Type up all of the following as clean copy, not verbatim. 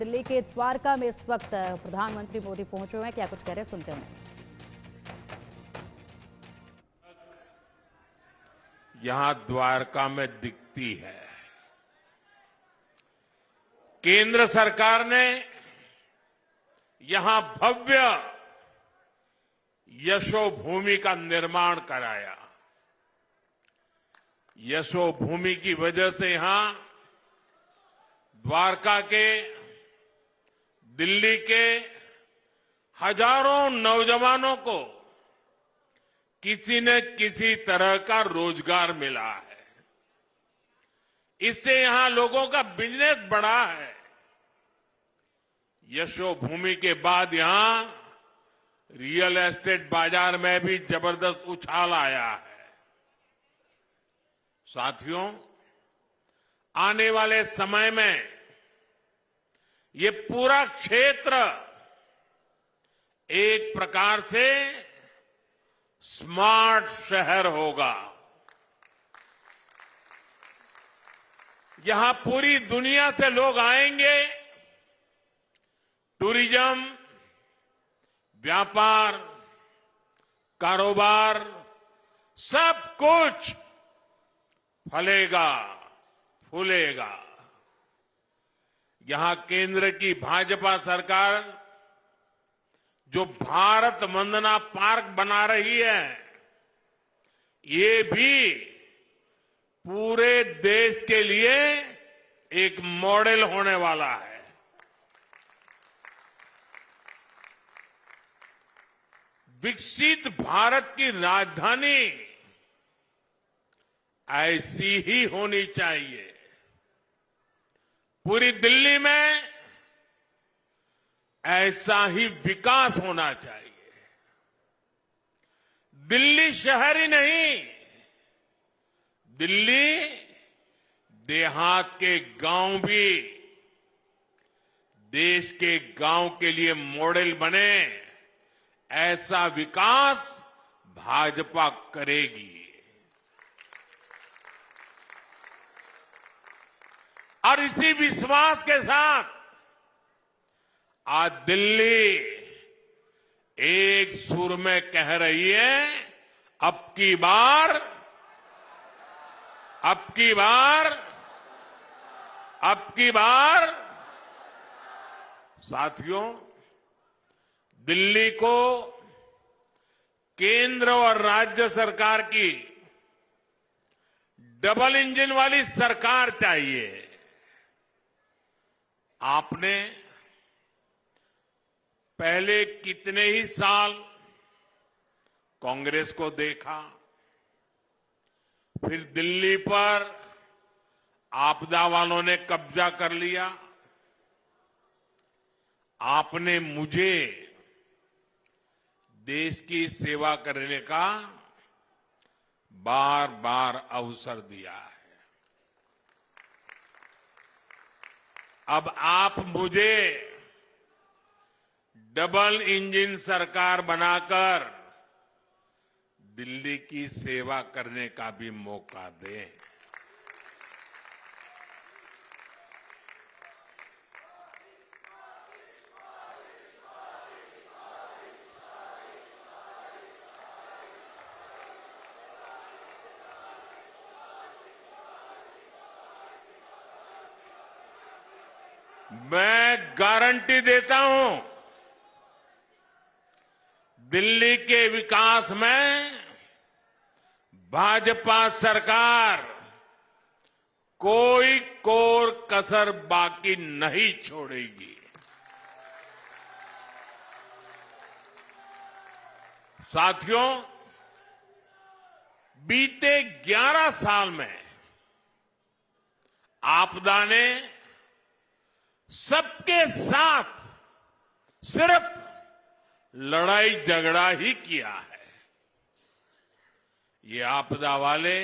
दिल्ली के द्वारका में इस वक्त प्रधानमंत्री मोदी पहुंचे हुए हैं। क्या कुछ कह रहे हैं, सुनते हैं। यहां द्वारका में दिखती है। केंद्र सरकार ने यहां भव्य यशोभूमि का निर्माण कराया। यशोभूमि की वजह से यहां द्वारका के, दिल्ली के हजारों नौजवानों को किसी न किसी तरह का रोजगार मिला है। इससे यहां लोगों का बिजनेस बढ़ा है। यशोभूमि के बाद यहां रियल एस्टेट बाजार में भी जबरदस्त उछाल आया है। साथियों, आने वाले समय में ये पूरा क्षेत्र एक प्रकार से स्मार्ट शहर होगा। यहां पूरी दुनिया से लोग आएंगे। टूरिज्म, व्यापार, कारोबार, सब कुछ फलेगा, फूलेगा। यहां केंद्र की भाजपा सरकार जो भारत वंदना पार्क बना रही है, ये भी पूरे देश के लिए एक मॉडल होने वाला है। विकसित भारत की राजधानी ऐसी ही होनी चाहिए। पूरी दिल्ली में ऐसा ही विकास होना चाहिए। दिल्ली शहर ही नहीं, दिल्ली देहात के गांव भी देश के गांव के लिए मॉडल बने, ऐसा विकास भाजपा करेगी। और इसी विश्वास के साथ आज दिल्ली एक सुर में कह रही है, अब की बार, अब की बार, अब की बार। साथियों, दिल्ली को केंद्र और राज्य सरकार की डबल इंजन वाली सरकार चाहिए। आपने पहले कितने ही साल कांग्रेस को देखा, फिर दिल्ली पर आपदा वालों ने कब्जा कर लिया। आपने मुझे देश की सेवा करने का बार बार अवसर दिया है। अब आप मुझे डबल इंजन सरकार बनाकर दिल्ली की सेवा करने का भी मौका दें। मैं गारंटी देता हूं, दिल्ली के विकास में भाजपा सरकार कोई कोर कसर बाकी नहीं छोड़ेगी। साथियों, बीते 11 साल में आपदा ने सबके साथ सिर्फ लड़ाई झगड़ा ही किया है। ये आपदा वाले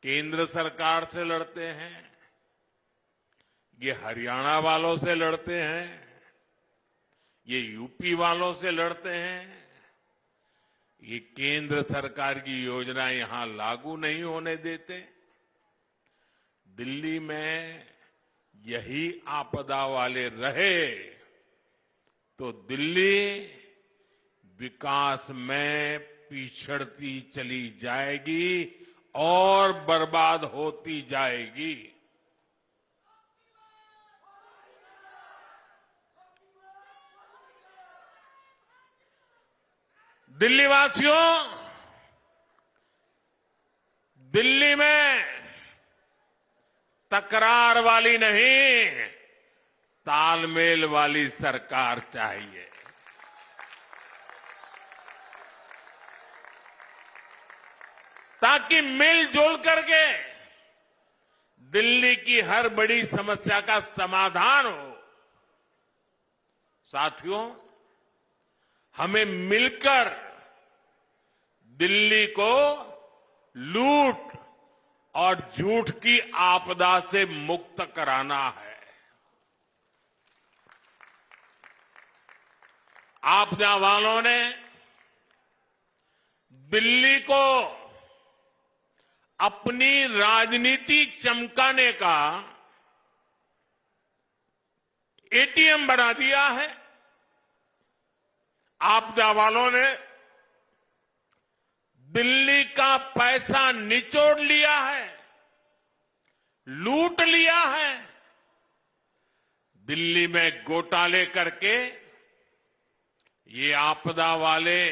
केंद्र सरकार से लड़ते हैं, ये हरियाणा वालों से लड़ते हैं, ये यूपी वालों से लड़ते हैं। ये केंद्र सरकार की योजना यहां लागू नहीं होने देते। दिल्ली में यही आपदा वाले रहे तो दिल्ली विकास में पिछड़ती चली जाएगी और बर्बाद होती जाएगी। दिल्ली वासियों, दिल्ली में तकरार वाली नहीं, तालमेल वाली सरकार चाहिए। ताकि मिलजुल करके दिल्ली की हर बड़ी समस्या का समाधान हो। साथियों, हमें मिलकर दिल्ली को लूट और झूठ की आपदा से मुक्त कराना है। आपदा वालों ने दिल्ली को अपनी राजनीति चमकाने का एटीएम बना दिया है। आपदा वालों ने दिल्ली का पैसा निचोड़ लिया है, लूट लिया है। दिल्ली में घोटाले करके ये आपदा वाले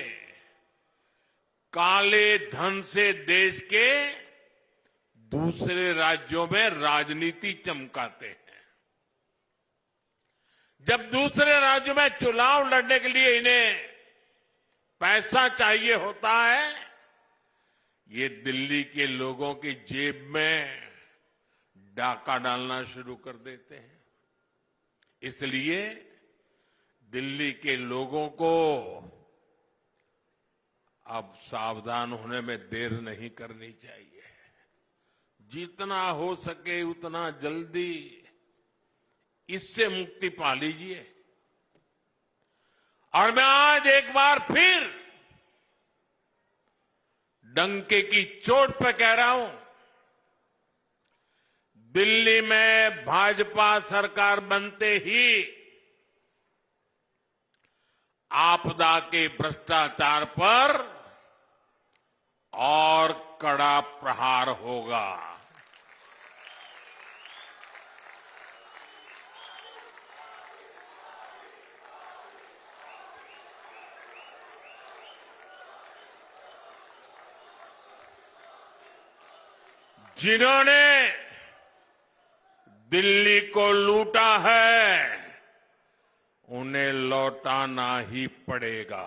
काले धन से देश के दूसरे राज्यों में राजनीति चमकाते हैं। जब दूसरे राज्यों में चुनाव लड़ने के लिए इन्हें पैसा चाहिए होता है, ये दिल्ली के लोगों की जेब में डाका डालना शुरू कर देते हैं। इसलिए दिल्ली के लोगों को अब सावधान होने में देर नहीं करनी चाहिए। जितना हो सके उतना जल्दी इससे मुक्ति पा लीजिए। और मैं आज एक बार फिर डंके की चोट पर कह रहा हूं, दिल्ली में भाजपा सरकार बनते ही आपदा के भ्रष्टाचार पर और कड़ा प्रहार होगा। जिन्होंने दिल्ली को लूटा है उन्हें लौटाना ही पड़ेगा।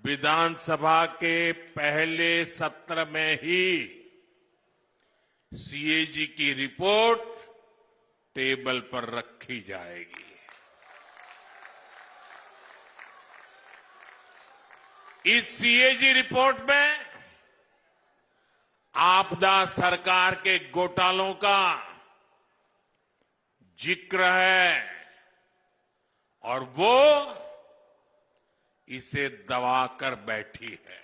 विधानसभा के पहले सत्र में ही सीएजी की रिपोर्ट टेबल पर रखी जाएगी। इस सीएजी रिपोर्ट में आपदा सरकार के घोटालों का जिक्र है और वो इसे दबाकर बैठी है।